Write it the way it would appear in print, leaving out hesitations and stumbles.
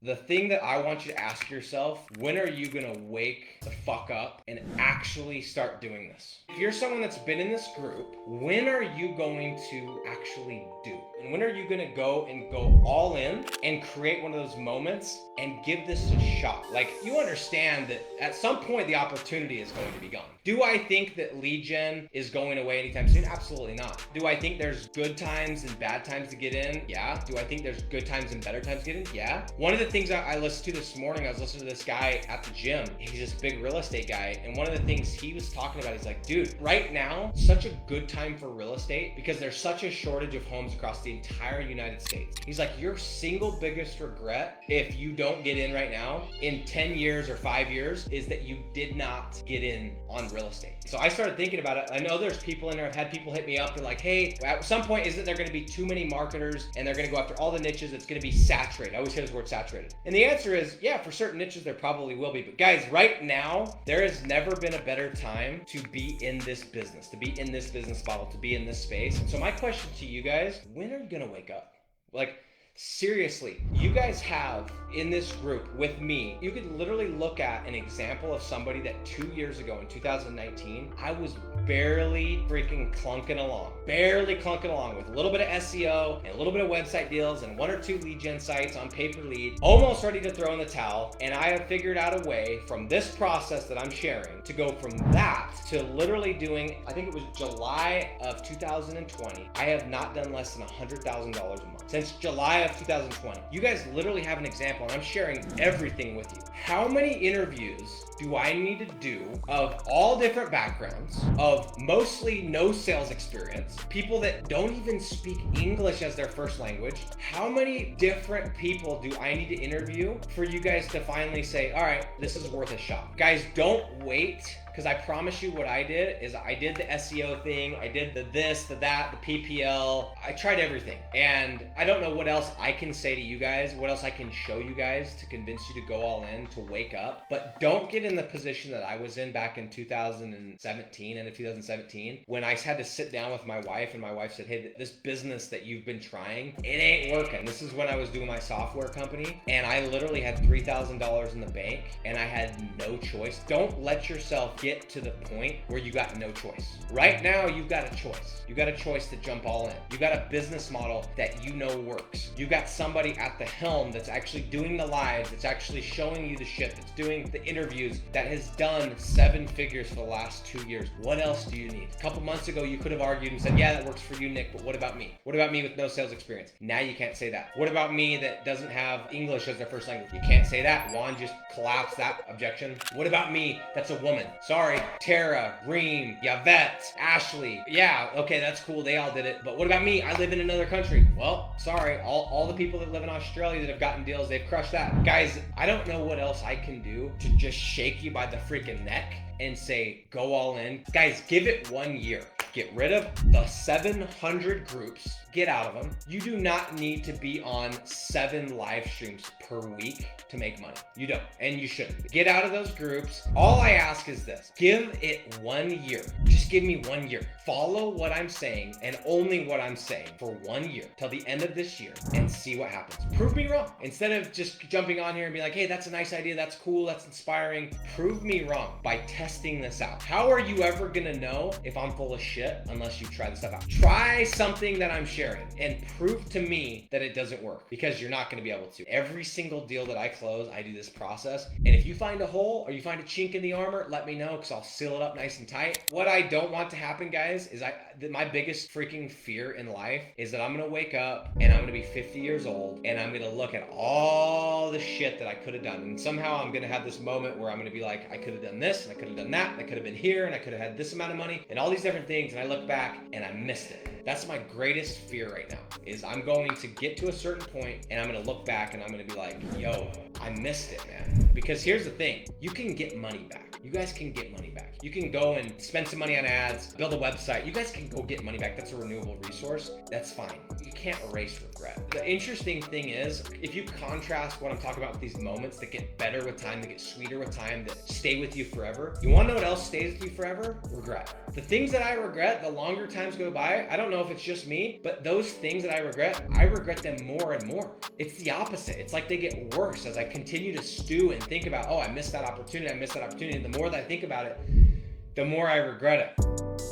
The thing that I want you to ask yourself, when are you gonna wake the fuck up and actually start doing this? If you're someone that's been in this group, when are you going to actually do? And when are you gonna go all in and create one of those moments and give this a shot? Like, you understand that at some point the opportunity is going to be gone. Do I think that lead gen is going away anytime soon? Absolutely not. Do I think there's good times and bad times to get in? Yeah. Do I think there's good times and better times to get in? Yeah. One of the things I listened to this morning, I was listening to this guy at the gym. He's this big real estate guy. And one of the things he was talking about, he's like, dude, right now, such a good time for real estate because there's such a shortage of homes across the entire United States. He's like, your single biggest regret if you don't get in right now in 10 years or 5 years is that you did not get in on real estate. So I started thinking about it. I know there's people in there, I've had people hit me up. They're like, hey, at some point, isn't there gonna be too many marketers and they're gonna go after all the niches? It's gonna be saturated. I always hear this word saturated. And the answer is, yeah, for certain niches, there probably will be. But guys, right now, there has never been a better time to be in this business, to be in this business model, to be in this space. So my question to you guys, when are you gonna wake up? Like, seriously, you guys have in this group with me, you could literally look at an example of somebody that 2 years ago in 2019, I was barely freaking clunking along with a little bit of SEO and a little bit of website deals and 1 or 2 lead gen sites on pay-per-lead, almost ready to throw in the towel. And I have figured out a way from this process that I'm sharing to go from that to literally doing, I think it was July of 2020. I have not done less than $100,000 a month since July of 2020. You guys literally have an example, and I'm sharing everything with you. How many interviews do I need to do of all different backgrounds, of mostly no sales experience, people that don't even speak English as their first language? How many different people do I need to interview for you guys to finally say, all right, this is worth a shot? Guys, don't wait. Because I promise you what I did is I did the SEO thing, I did the this, the that, the PPL, I tried everything. And I don't know what else I can say to you guys, what else I can show you guys to convince you to go all in, to wake up. But don't get in the position that I was in back in 2017, end of 2017, when I had to sit down with my wife and my wife said, hey, this business that you've been trying, it ain't working. This is when I was doing my software company and I literally had $3,000 in the bank and I had no choice. Don't let yourself get to the point where you got no choice. Right now, you've got a choice. You got a choice to jump all in. You got a business model that you know works. You got somebody at the helm that's actually doing the lives, that's actually showing you the shit, that's doing the interviews, that has done 7 figures for the last 2 years. What else do you need? A couple months ago, you could have argued and said, yeah, that works for you, Nick, but what about me? What about me with no sales experience? Now you can't say that. What about me that doesn't have English as their first language? You can't say that. Juan just collapsed that objection. What about me that's a woman? Sorry, Tara, Reem, Yvette, Ashley. Yeah, okay, that's cool. They all did it. But what about me? I live in another country. Well, sorry, all the people that live in Australia that have gotten deals, they've crushed that. Guys, I don't know what else I can do to just shake you by the freaking neck and say, go all in. Guys, give it 1 year. Get rid of the 700 groups. Get out of them. You do not need to be on 7 live streams per week to make money. You don't, and you shouldn't. Get out of those groups. All I ask is this: give it 1 year. Just give me 1 year. Follow what I'm saying and only what I'm saying for 1 year till the end of this year and see what happens. Prove me wrong. Instead of just jumping on here and being like, hey, that's a nice idea, that's cool, that's inspiring. Prove me wrong by testing this out. How are you ever gonna know if I'm full of shit unless you try this stuff out? Try something that I'm sharing and prove to me that it doesn't work, because you're not gonna be able to. Every single deal that I close, I do this process. And if you find a hole or you find a chink in the armor, let me know, because I'll seal it up nice and tight. What I don't want to happen, guys, is my biggest freaking fear in life is that I'm gonna wake up and I'm gonna be 50 years old and I'm gonna look at all the shit that I could have done. And somehow I'm gonna have this moment where I'm gonna be like, I could have done this and I could have done that and I could have been here and I could have had this amount of money and all these different things, and I look back and I missed it. That's my greatest fear right now, is I'm going to get to a certain point and I'm gonna look back and I'm gonna be like, yo, I missed it, man. Because here's the thing, you can get money back. you guys can get money back. You can go and spend some money on ads, build a website. You guys can go get money back. That's a renewable resource. That's fine. You can't erase regret. The interesting thing is, if you contrast what I'm talking about with these moments that get better with time, that get sweeter with time, that stay with you forever, you want to know what else stays with you forever? Regret. The things that I regret, the longer times go by, I don't know if it's just me, but those things that I regret them more and more. It's the opposite. It's like they get worse as I continue to stew and think about, oh, I missed that opportunity. And the more that I think about it, the more I regret it.